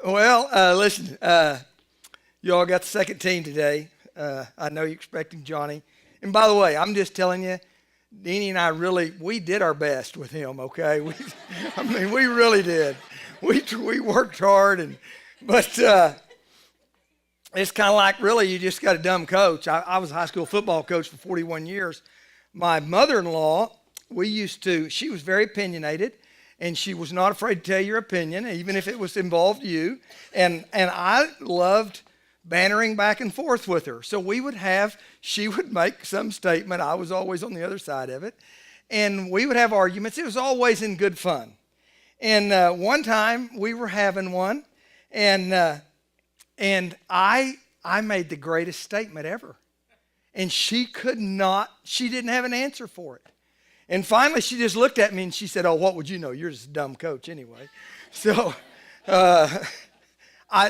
Well, listen, you all got the second team today. I know you're expecting Johnny. And by the way, I'm just telling you, Deanie and I really, we did our best with him, okay? I mean, we really did. We worked hard, but it's kind of like really you just got a dumb coach. I was a high school football coach for 41 years. My mother-in-law, she was very opinionated, and she was not afraid to tell your opinion, even if it was involved you. And I loved bantering back and forth with her. So she would make some statement. I was always on the other side of it. And we would have arguments. It was always in good fun. And one time we were having one, and I made the greatest statement ever. And she didn't have an answer for it. And finally, she just looked at me and she said, "Oh, what would you know? You're just a dumb coach anyway." So,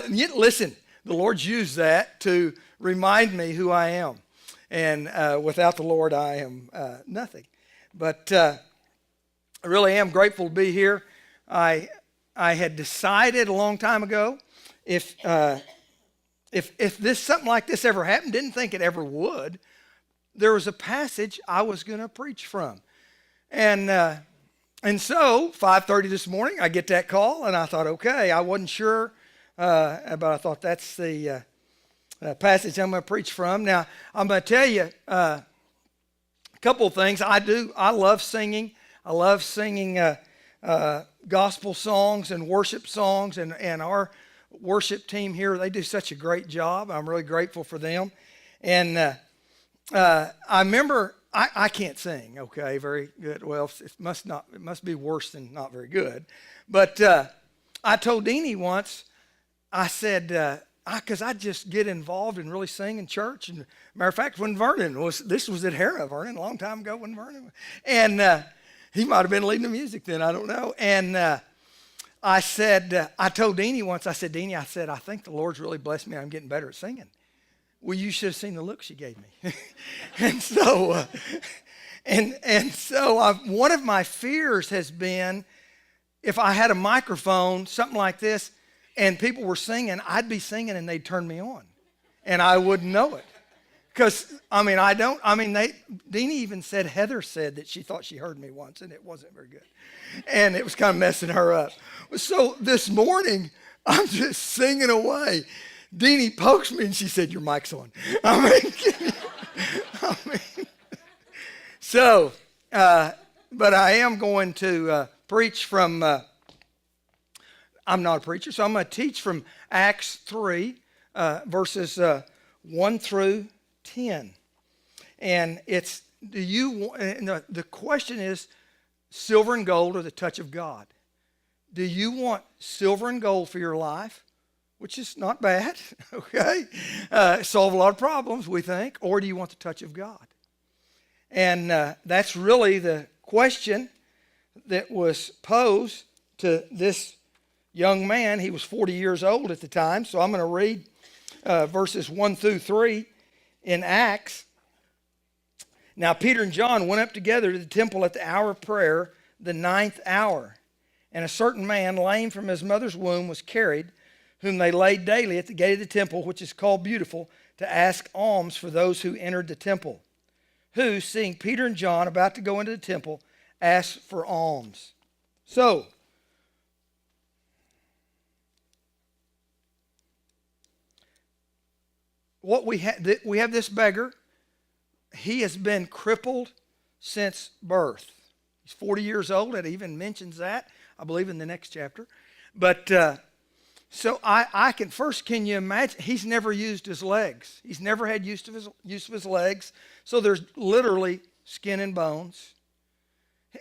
listen, the Lord's used that to remind me who I am. And without the Lord, I am nothing. But I really am grateful to be here. I had decided a long time ago if something like this ever happened, didn't think it ever would, there was a passage I was going to preach from. And so 5:30 this morning, I get that call, and I thought, okay, I wasn't sure, but I thought that's the passage I'm going to preach from. Now, I'm going to tell you a couple of things. I love singing. I love singing gospel songs and worship songs, and our worship team here, they do such a great job. I'm really grateful for them. And I remember, I can't sing, okay, very good. Well, it must be worse than not very good. But I told Deanie once, I said, because I just get involved and really sing in church. And matter of fact, when this was at Hera, Vernon, a long time ago when Vernon, and he might have been leading the music then, I don't know. And I told Deanie once, I said, "Deanie, I think the Lord's really blessed me. I'm getting better at singing." Well, you should have seen the look she gave me. And so, one of my fears has been if I had a microphone, something like this, and people were singing, I'd be singing and they'd turn me on. And I wouldn't know it. Because, Deanie even said, Heather said that she thought she heard me once, and it wasn't very good. And it was kind of messing her up. So this morning, I'm just singing away. Deanie pokes me and she said, "Your mic's on." I mean, so, but I am going to preach from, I'm not a preacher, so I'm going to teach from Acts 3, verses 1 through 10. And the question is, silver and gold or the touch of God? Do you want silver and gold for your life? Which is not bad, okay? Solve a lot of problems, we think. Or do you want the touch of God? And that's really the question that was posed to this young man. He was 40 years old at the time. So I'm going to read verses 1 through 3 in Acts. "Now Peter and John went up together to the temple at the hour of prayer, the 9th hour. And a certain man, lame from his mother's womb, was carried, whom they laid daily at the gate of the temple, which is called Beautiful, to ask alms for those who entered the temple, who, seeing Peter and John about to go into the temple, asked for alms. So, we have this beggar. He has been crippled since birth. He's 40 years old. It even mentions that, I believe, in the next chapter. But so can you imagine? He's never used his legs. He's never had use of his legs. So there's literally skin and bones.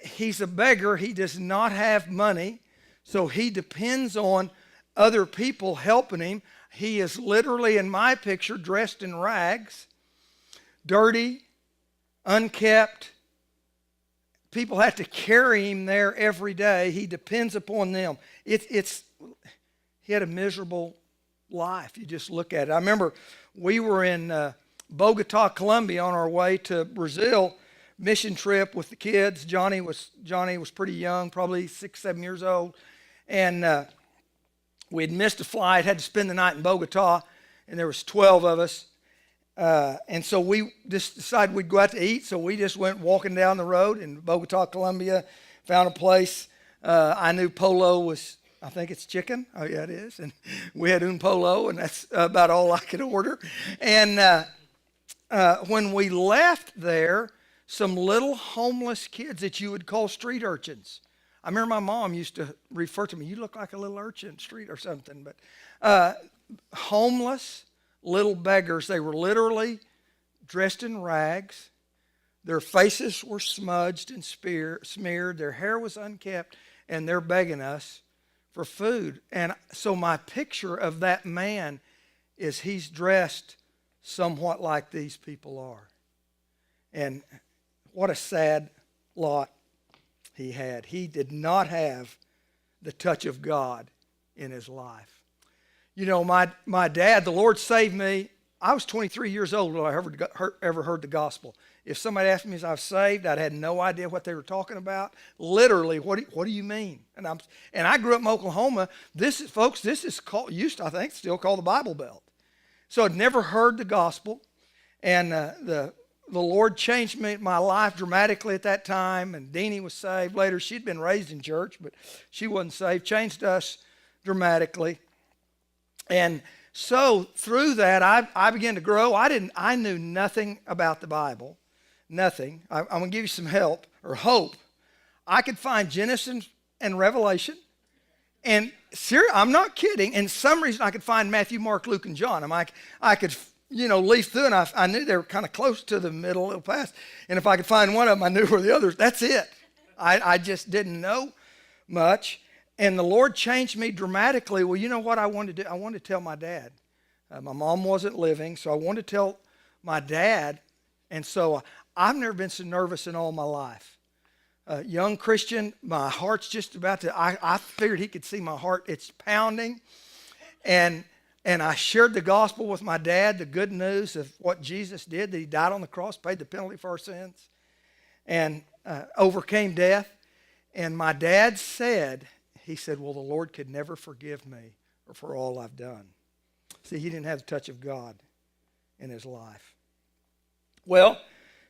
He's a beggar. He does not have money. So he depends on other people helping him. He is literally, in my picture, dressed in rags, dirty, unkept. People have to carry him there every day. He depends upon them. He had a miserable life. You just look at it. I remember we were in Bogota, Colombia, on our way to Brazil, mission trip with the kids. Johnny was pretty young, probably 6, 7 years old, and We had missed a flight, had to spend the night in Bogota, and there was 12 of us. And so we just decided we'd go out to eat. So we just went walking down the road in Bogota, Colombia, found a place. I knew polo was, I think it's chicken. Oh, yeah, it is. And we had un polo, and that's about all I could order. And when we left there, some little homeless kids that you would call street urchins. I remember my mom used to refer to me, you look like a little urchin street or something. But homeless little beggars, they were literally dressed in rags. Their faces were smudged and smeared. Their hair was unkempt, and they're begging us for food. And so my picture of that man is he's dressed somewhat like these people are. And what a sad lot he had. He did not have the touch of God in his life. You know, my dad, the Lord saved me. I was 23 years old when I ever heard the gospel. If somebody asked me if I was saved, I'd had no idea what they were talking about. Literally, what do you mean? And I grew up in Oklahoma. This is called, I think, still called the Bible Belt. So I'd never heard the gospel, and the Lord changed my life dramatically at that time. And Deanie was saved later. She'd been raised in church, but she wasn't saved. Changed us dramatically. And so through that, I began to grow. I knew nothing about the Bible, nothing. I'm going to give you some help or hope. I could find Genesis and Revelation, and I'm not kidding. And some reason I could find Matthew, Mark, Luke, and John. I could leaf through, and I knew they were kind of close to the middle, a little past. And if I could find one of them, I knew where the others. That's it. I just didn't know much. And the Lord changed me dramatically. Well, you know what I wanted to do? I wanted to tell my dad. My mom wasn't living, so I wanted to tell my dad. And so I've never been so nervous in all my life. Young Christian, my heart's just about to, I figured he could see my heart. It's pounding. And I shared the gospel with my dad, the good news of what Jesus did, that he died on the cross, paid the penalty for our sins, and overcame death. And my dad said, he said, well, the Lord could never forgive me for all I've done. See, he didn't have the touch of God in his life. Well,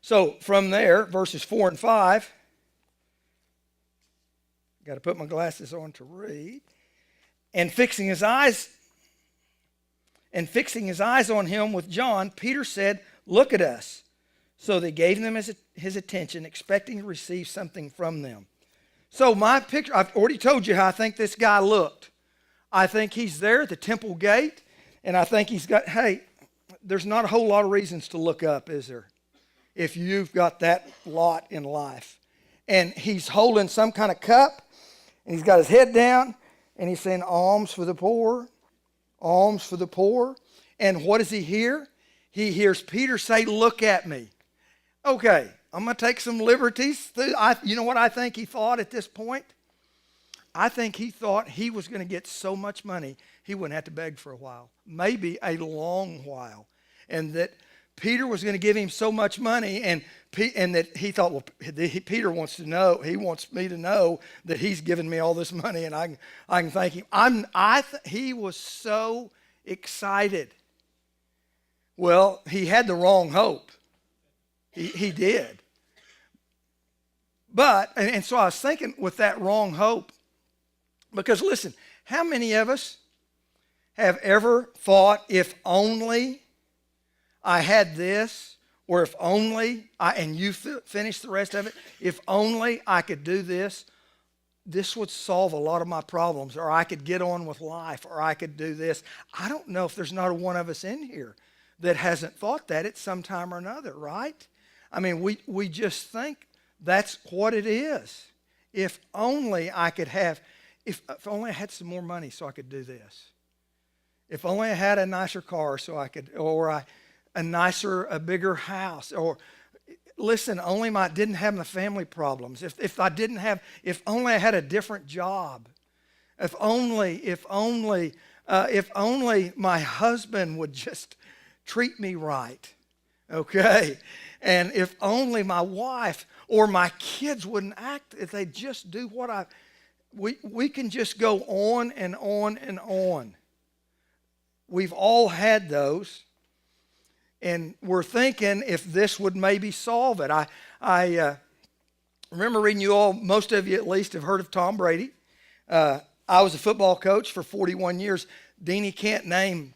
so from there, verses 4 and 5, got to put my glasses on to read. And fixing his eyes on him with John, Peter said, look at us. So they gave them his attention, expecting to receive something from them. So my picture, I've already told you how I think this guy looked. I think he's there at the temple gate, and I think he's got, hey, there's not a whole lot of reasons to look up, is there? If you've got that lot in life. And he's holding some kind of cup, and he's got his head down, and he's saying, alms for the poor, alms for the poor. And what does he hear? He hears Peter say, look at me. Okay. I'm going to take some liberties. You know what I think he thought at this point? I think he thought he was going to get so much money he wouldn't have to beg for a while, maybe a long while. And that Peter was going to give him so much money, and that he thought, well, Peter wants to know, he wants me to know that he's given me all this money, and I can thank him. He was so excited. Well, he had the wrong hope. He did. But, and so I was thinking with that wrong hope, because listen, how many of us have ever thought, if only I had this, or if only and you finish the rest of it, if only I could do this, this would solve a lot of my problems, or I could get on with life, or I could do this. I don't know if there's not a one of us in here that hasn't thought that at some time or another, right? I mean, we just think that's what it is. If only I could have, if only I had some more money so I could do this. If only I had a nicer car so I could, or a bigger house, or listen, only didn't have the family problems. If only I had a different job. If only my husband would just treat me right. Okay. And if only my wife or my kids wouldn't act, if they just do what We can just go on and on and on. We've all had those. And we're thinking if this would maybe solve it. I remember reading, you all, most of you at least, have heard of Tom Brady. I was a football coach for 41 years. Deanie can't name.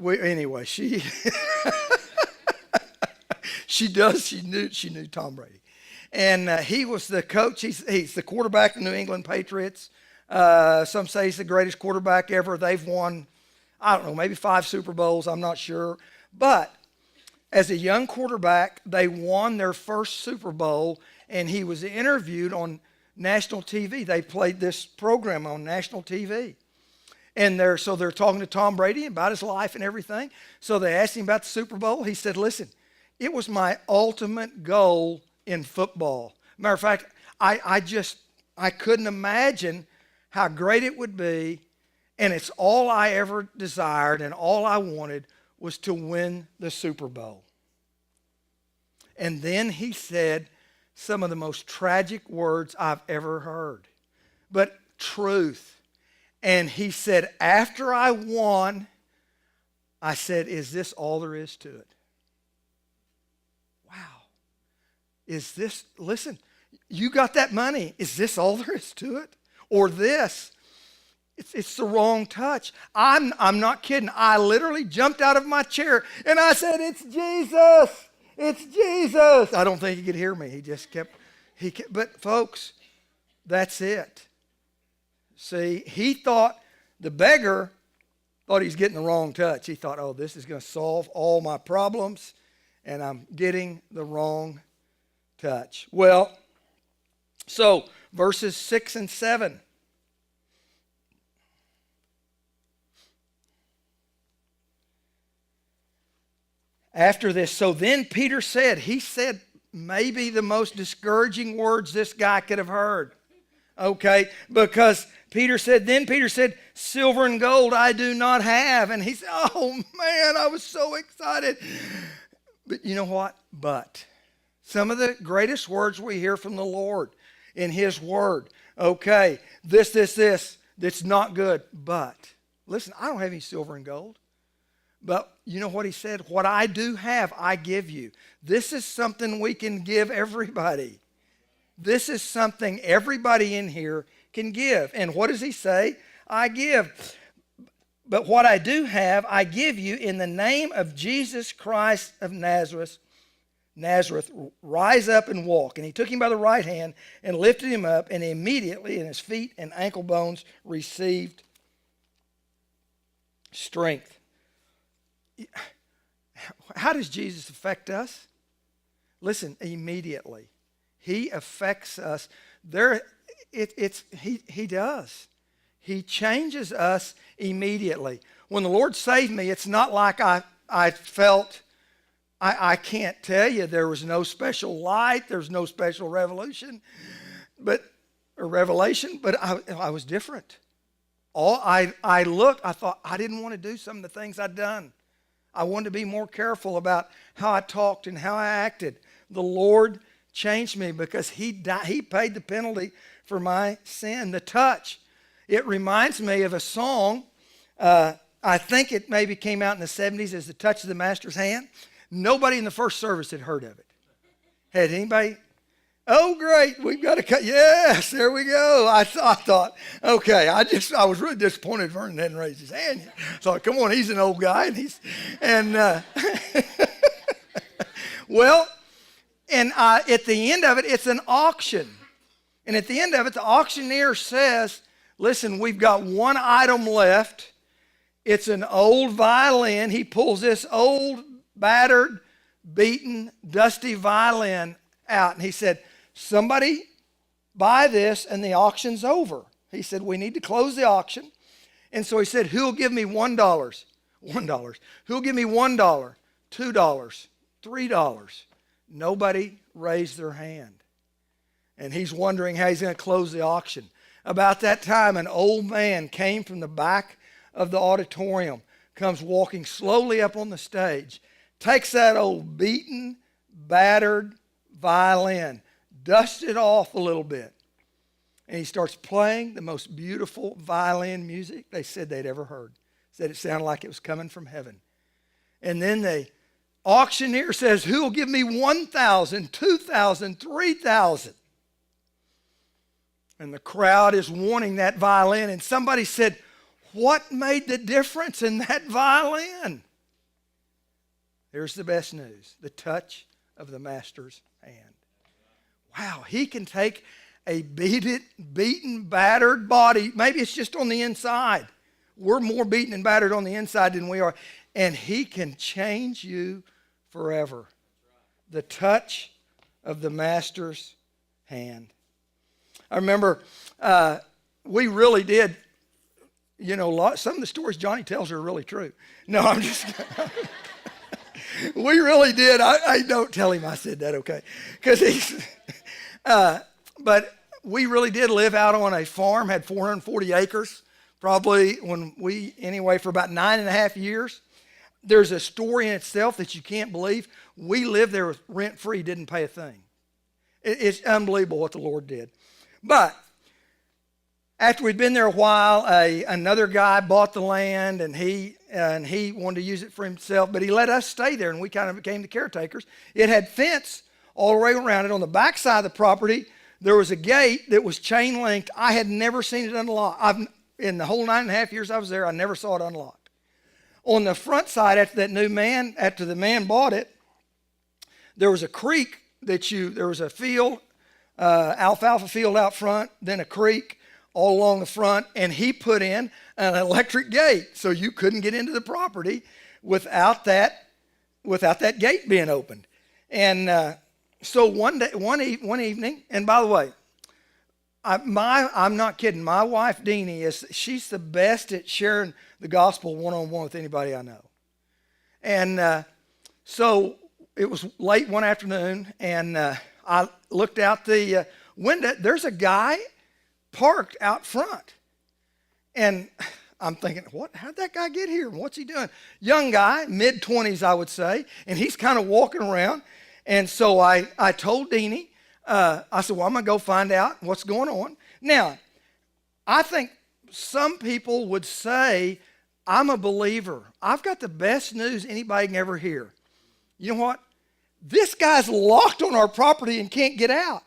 Anyway, she she does. She knew Tom Brady, and he was the coach. He's the quarterback of the New England Patriots. Some say he's the greatest quarterback ever. They've won, I don't know, maybe 5 Super Bowls. I'm not sure, but as a young quarterback, they won their first Super Bowl, and he was interviewed on national TV. They played this program on national TV. And they're talking to Tom Brady about his life and everything. So they asked him about the Super Bowl. He said, listen, it was my ultimate goal in football. Matter of fact, I couldn't imagine how great it would be. And it's all I ever desired and all I wanted was to win the Super Bowl. And then he said some of the most tragic words I've ever heard, but truth. And he said, after I won, I said, is this all there is to it? Wow. Listen, you got that money. Is this all there is to it? Or this? It's the wrong touch. I'm not kidding. I literally jumped out of my chair and I said, it's Jesus. It's Jesus. I don't think he could hear me. He just kept, but folks, that's it. See, the beggar thought he was getting the wrong touch. He thought, oh, this is going to solve all my problems, and I'm getting the wrong touch. Well, so verses 6 and 7. After this, so then Peter said, he said maybe the most discouraging words this guy could have heard. Okay, because Peter said, silver and gold I do not have. And he said, oh man, I was so excited. But you know what? But some of the greatest words we hear from the Lord in his word. Okay, this, that's not good. But listen, I don't have any silver and gold. But you know what he said? What I do have, I give you. This is something we can give everybody. This is something everybody in here can give. And what does he say? I give. But what I do have, I give you in the name of Jesus Christ of Nazareth. Rise up and walk. And he took him by the right hand and lifted him up, and immediately in his feet and ankle bones received strength. How does Jesus affect us? Listen, immediately. He affects us. He does. He changes us immediately. When the Lord saved me, it's not like I felt, I can't tell you, there was no special light, there's no special revelation, but I was different. I looked, I thought, I didn't want to do some of the things I'd done. I wanted to be more careful about how I talked and how I acted. The Lord changed me because he paid the penalty for my sin. The touch. It reminds me of a song. I think it maybe came out in the 70s as The Touch of the Master's Hand. Nobody in the first service had heard of it. Had anybody? Oh, great. We've got to cut. Yes, there we go. I thought, okay, I was really disappointed Vernon hadn't raised his hand yet. So come on, he's an old guy. Well, and at the end of it, it's an auction. And at the end of it, the auctioneer says, listen, we've got one item left. It's an old violin. He pulls this old, battered, beaten, dusty violin out. And he said, somebody buy this and the auction's over. He said, we need to close the auction. And so he said, who'll give me $1? $1. Who'll give me $1? $2. $3. Nobody raised their hand. And he's wondering how he's going to close the auction. About that time, an old man came from the back of the auditorium, comes walking slowly up on the stage, takes that old beaten, battered violin, dusts it off a little bit, And he starts playing the most beautiful violin music they said they'd ever heard. Said it sounded like it was coming from heaven. And then the auctioneer says, who will give me 1,000, 2,000, 3,000? And the crowd is wanting that violin. And somebody said, what made the difference in that violin? Here's the best news: the touch of the master's hand. Wow, he can take a beaten, battered body. Maybe it's just on the inside. We're more beaten and battered on the inside than we are. And he can change you forever. The touch of the master's hand. I remember we really did, some of the stories Johnny tells are really true. No, I'm just we really did. I don't tell him I said that, okay? Because he's, but we really did live out on a farm, had 440 acres, probably for about 9.5 years. There's a story in itself that you can't believe. We lived there rent-free, didn't pay a thing. It's unbelievable what the Lord did. But after we'd been there a while, another guy bought the land, and he wanted to use it for himself, but he let us stay there, and we kind of became the caretakers. It had fence all the way around it. On the back side of the property, there was a gate that was chain linked. I had never seen it unlocked. In the whole 9.5 years I was there, I never saw it unlocked. On the front side, after the man bought it, there was a creek there was a field, alfalfa field out front, then a creek all along the front, and he put in an electric gate so you couldn't get into the property without that gate being opened. And so one evening, and by the way, I'm not kidding. My wife Deanie she's the best at sharing the gospel one-on-one with anybody I know. And so it was late one afternoon, and I looked out the window. There's a guy parked out front, and I'm thinking, how'd that guy get here? What's he doing? Young guy, mid-20s, I would say, and he's kind of walking around. And so I told Deanie, I said, well, I'm going to go find out what's going on. Now, I think some people would say, I'm a believer. I've got the best news anybody can ever hear. You know what? This guy's locked on our property and can't get out.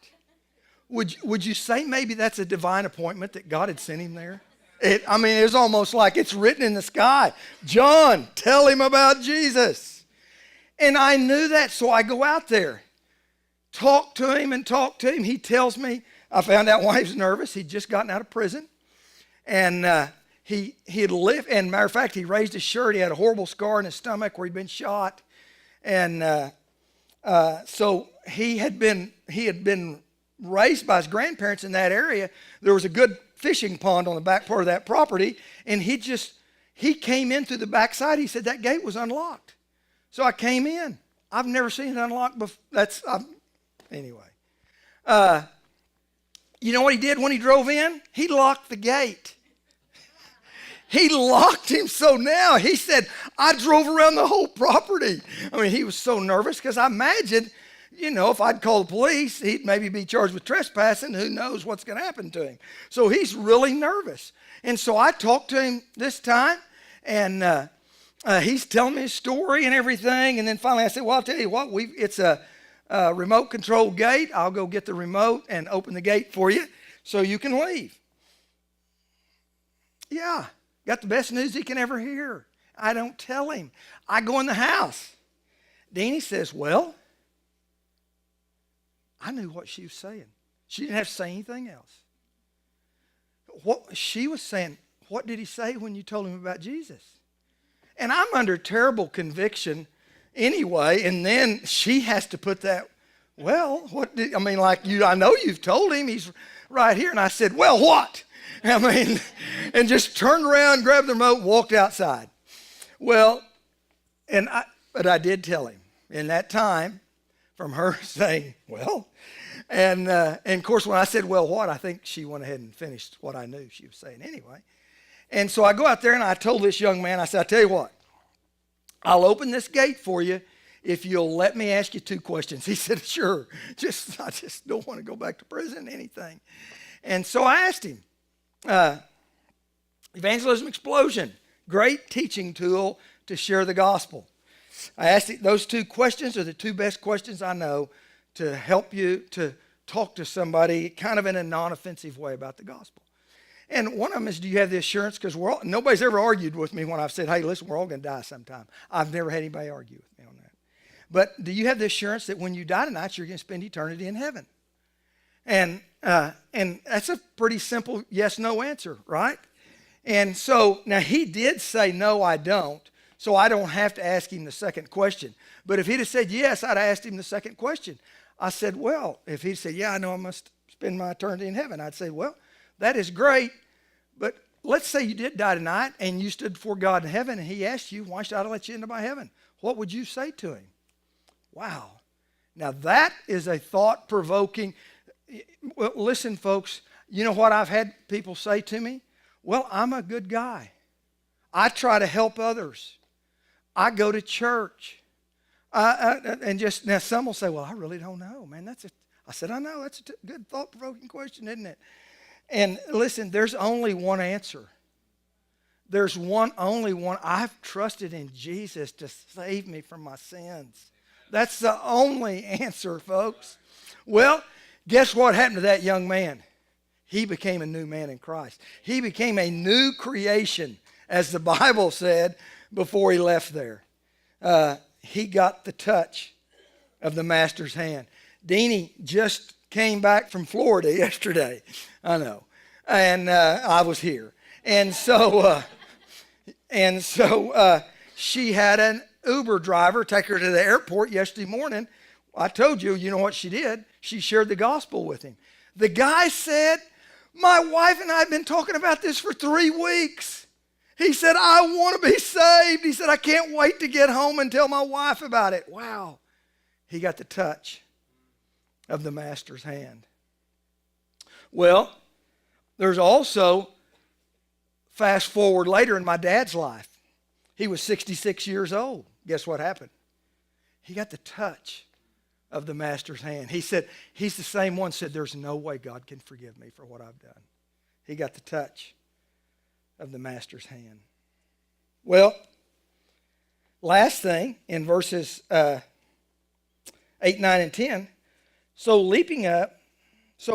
Would you say maybe that's a divine appointment that God had sent him there? It's almost like it's written in the sky. John, tell him about Jesus. And I knew that, so I go out there, talk to him. He tells me, I found out why he was nervous. He'd just gotten out of prison. And he had lived, and matter of fact, he raised his shirt. He had a horrible scar in his stomach where he'd been shot. And so he had been raised by his grandparents in that area. There was a good fishing pond on the back part of that property, and he came in through the backside. He said that gate was unlocked. So I came in. I've never seen it unlocked before. Anyway. You know what he did when he drove in? He locked the gate. He locked him, so now he said, I drove around the whole property. He was so nervous because I imagined, if I'd call the police, he'd maybe be charged with trespassing. Who knows what's going to happen to him? So he's really nervous. And so I talked to him this time, and he's telling me his story and everything. And then finally I said, well, I'll tell you what, it's a remote control gate. I'll go get the remote and open the gate for you so you can leave. Yeah, got the best news he can ever hear. I don't tell him. I go in the house. Deanie says, well, I knew what she was saying. She didn't have to say anything else. What she was saying, what did he say when you told him about Jesus? And I'm under terrible conviction anyway, and then she has to put that, well, I know you've told him, he's right here. And I said, well, what? And just turned around, grabbed the remote, walked outside. Well, but I did tell him in that time, from her saying, well, and of course when I said, well, what, I think she went ahead and finished what I knew she was saying anyway. And so I go out there and I told this young man, I said, I'll tell you what, I'll open this gate for you if you'll let me ask you 2 questions. He said, sure, I just don't want to go back to prison, anything. And so I asked him, Evangelism Explosion, great teaching tool to share the gospel. I asked him, those two questions are the two best questions I know to help you to talk to somebody kind of in a non-offensive way about the gospel. And one of them is, do you have the assurance? Because nobody's ever argued with me when I've said, hey, listen, we're all going to die sometime. I've never had anybody argue with me on that. But do you have the assurance that when you die tonight, you're going to spend eternity in heaven? And that's a pretty simple yes-no answer, right? And so now he did say, no, I don't. So I don't have to ask him the second question. But if he'd have said yes, I'd have asked him the second question. I said, well, if he'd said, yeah, I know I must spend my eternity in heaven, I'd say, well, that is great. But let's say you did die tonight and you stood before God in heaven and he asked you, why should I let you into my heaven? What would you say to him? Wow. Now that is a thought-provoking. Well, listen, folks, you know what I've had people say to me? Well, I'm a good guy. I try to help others. I go to church. And just now some will say, well, I really don't know, man. I said, I know, that's a good thought-provoking question, isn't it? And listen, there's only one answer. There's only one. I've trusted in Jesus to save me from my sins. That's the only answer, folks. Well, guess what happened to that young man? He became a new man in Christ. He became a new creation, as the Bible said before he left there. He got the touch of the Master's hand. Deanie just came back from Florida yesterday. I know. And I was here. And so she had an Uber driver take her to the airport yesterday morning. I told you, you know what she did? She shared the gospel with him. The guy said, my wife and I have been talking about this for 3 weeks. He said, I want to be saved. He said, I can't wait to get home and tell my wife about it. Wow. He got the touch of the Master's hand. Well, there's also, fast forward later in my dad's life. He was 66 years old. Guess what happened? He got the touch of the Master's hand. He said, he's the same one said, there's no way God can forgive me for what I've done. He got the touch of the Master's hand. Well, last thing in verses 8, 9, and 10. So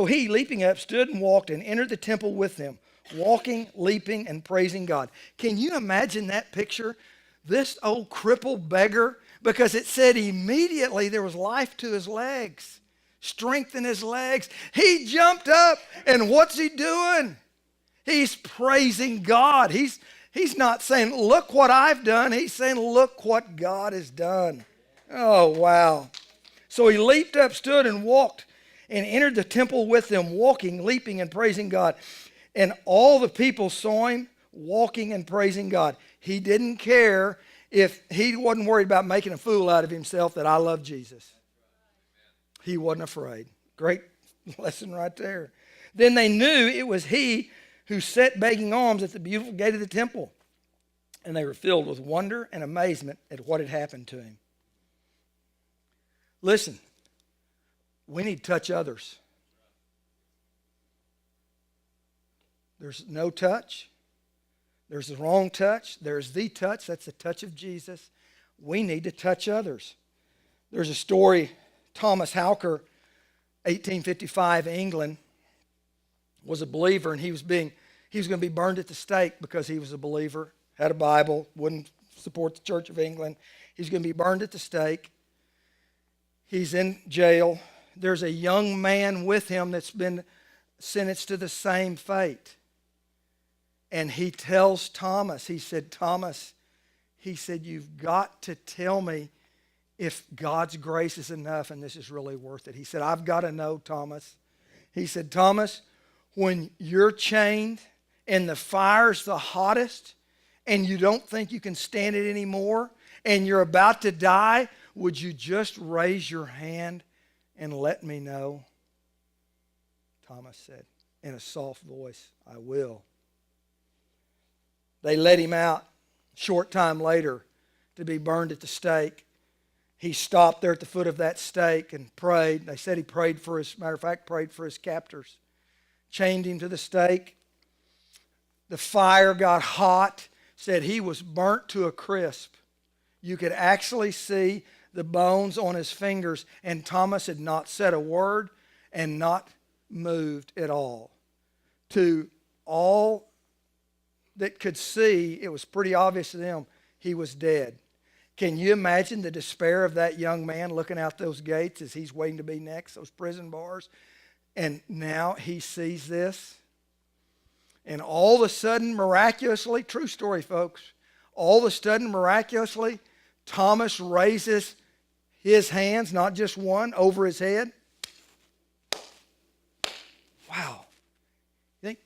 he, leaping up, stood and walked and entered the temple with them, walking, leaping, and praising God. Can you imagine that picture? This old crippled beggar, because it said immediately there was life to his legs, strength in his legs. He jumped up, and what's he doing? He's praising God. He's not saying, look what I've done. He's saying, look what God has done. Oh, wow. So he leaped up, stood, and walked, and entered the temple with them, walking, leaping, and praising God. And all the people saw him walking and praising God. He didn't care if he wasn't worried about making a fool out of himself, that I love Jesus. He wasn't afraid. Great lesson right there. Then they knew it was he who sat begging alms at the beautiful gate of the temple. And they were filled with wonder and amazement at what had happened to him. Listen, we need to touch others. There's no touch. There's the wrong touch. There's the touch. That's the touch of Jesus. We need to touch others. There's a story, Thomas Howker, 1855, England, was a believer, and he was going to be burned at the stake because he was a believer, had a Bible, wouldn't support the Church of England. He's going to be burned at the stake. He's in jail. There's a young man with him that's been sentenced to the same fate. And he tells Thomas, he said, Thomas, he said, you've got to tell me if God's grace is enough and this is really worth it. He said, I've got to know, Thomas. He said, Thomas, when you're chained and the fire's the hottest and you don't think you can stand it anymore and you're about to die, would you just raise your hand and let me know? Thomas said in a soft voice, I will. They let him out a short time later to be burned at the stake. He stopped there at the foot of that stake and prayed. They said he prayed for his, matter of fact, prayed for his captors. chained him to the stake. The fire got hot, said he was burnt to a crisp. You could actually see the bones on his fingers, and Thomas had not said a word and not moved at all. To all that could see, it was pretty obvious to them, he was dead. Can you imagine the despair of that young man looking out those gates as he's waiting to be next, those prison bars? And now he sees this. And all of a sudden, miraculously, true story, folks, all of a sudden, miraculously, Thomas raises his hands, not just one, over his head. Wow. You think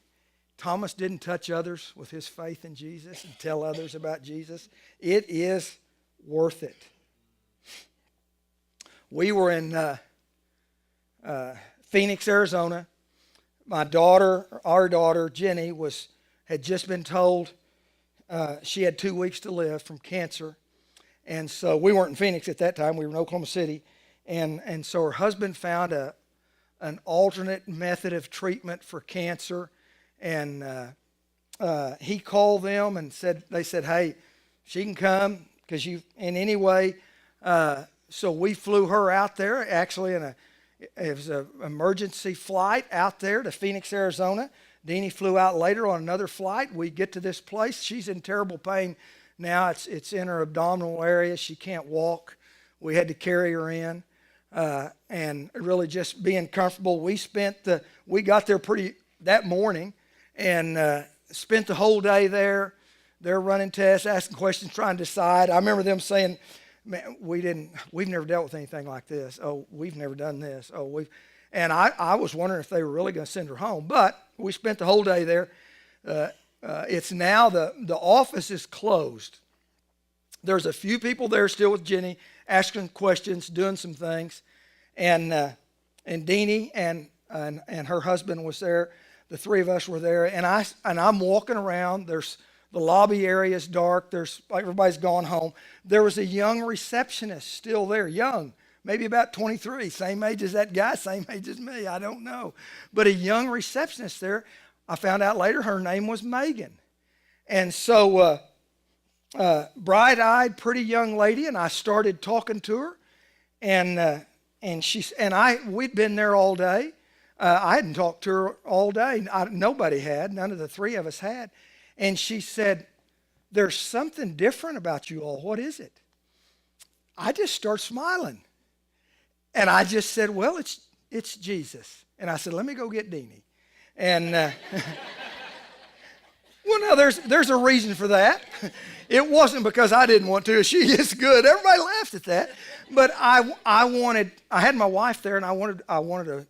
Thomas didn't touch others with his faith in Jesus and tell others about Jesus? It is worth it. We were in Phoenix, Arizona. My daughter, our daughter, Jenny, had just been told she had 2 weeks to live from cancer. And so we weren't in Phoenix at that time. We were in Oklahoma City. And so her husband found an alternate method of treatment for cancer. And he called them and they said, hey, she can come because you, in any way. So we flew her out there, actually it was an emergency flight out there to Phoenix, Arizona. Deanie flew out later on another flight. We get to this place. She's in terrible pain now. It's in her abdominal area. She can't walk. We had to carry her in. And really just being comfortable. We got there that morning and spent the whole day there. They're running tests, asking questions, trying to decide. I remember them saying, man, we've never dealt with anything like this. Oh, we've never done this. And I was wondering if they were really going to send her home. But we spent the whole day there. It's now the office is closed. There's a few people there still with Jenny, asking questions, doing some things. And Deanie and her husband was there. The three of us were there. And I'm walking around. The lobby area is dark. Everybody's gone home. There was a young receptionist still there, young, maybe about 23, same age as that guy, same age as me, I don't know. But a young receptionist there. I found out later her name was Megan. And so bright-eyed, pretty young lady, and I started talking to her. We'd been there all day. I hadn't talked to her all day. Nobody had. None of the three of us had. And she said, there's something different about you all. What is it? I just start smiling. And I just said, well, it's Jesus. And I said, let me go get Deanie. And, well, no, there's a reason for that. It wasn't because I didn't want to. She is good. Everybody laughed at that. But I had my wife there, and I wanted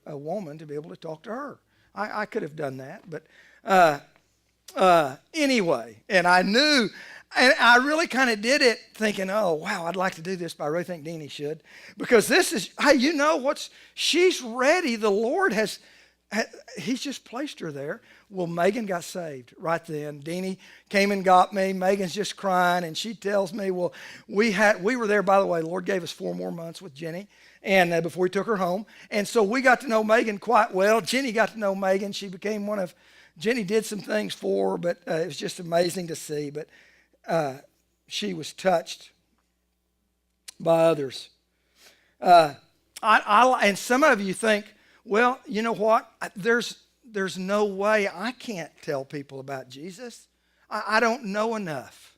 a woman to be able to talk to her. I could have done that, but anyway, and I knew, and I really kind of did it thinking, oh, wow, I'd like to do this, but I really think Deanie should. Because this is, hey, you know she's ready. The Lord He's just placed her there. Well, Megan got saved right then. Deanie came and got me. Megan's just crying, and she tells me, well, we were there, by the way, the Lord gave us 4 more months with Jenny, and before we took her home. And so we got to know Megan quite well. Jenny got to know Megan. She became Jenny did some things for her, but it was just amazing to see. But she was touched by others. And some of you think, well, you know what? There's no way I can't tell people about Jesus. I don't know enough.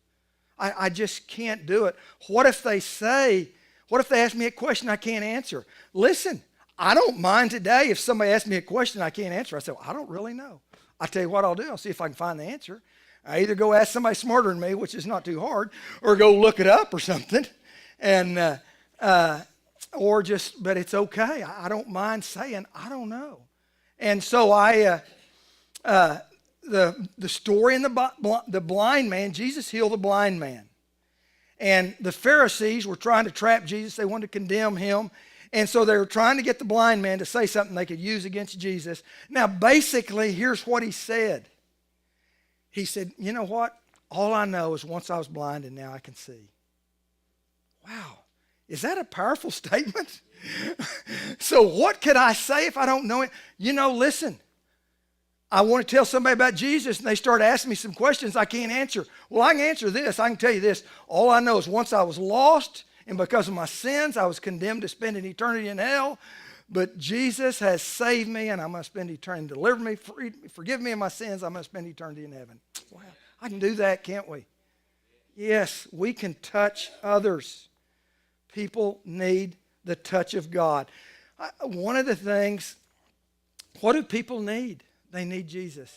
I just can't do it. What if they ask me a question I can't answer? Listen, I don't mind today if somebody asks me a question I can't answer. I say, well, I don't really know. I'll tell you what I'll do. I'll see if I can find the answer. I either go ask somebody smarter than me, which is not too hard, or go look it up or something. And but it's okay. I don't mind saying I don't know. And so the story in the blind man, Jesus healed the blind man. And the Pharisees were trying to trap Jesus. They wanted to condemn him. And so they were trying to get the blind man to say something they could use against Jesus. Now, basically, here's what he said. He said, you know what? All I know is once I was blind and now I can see. Wow. Is that a powerful statement? So what could I say if I don't know it? You know, listen. I want to tell somebody about Jesus, and they start asking me some questions I can't answer. Well, I can answer this. I can tell you this. All I know is once I was lost, and because of my sins, I was condemned to spend an eternity in hell. But Jesus has saved me, and I'm going to spend eternity. Deliver me, forgive me of my sins. I'm going to spend eternity in heaven. Wow, I can do that, can't we? Yes, we can touch others. People need the touch of God. One of the things, what do people need? They need Jesus.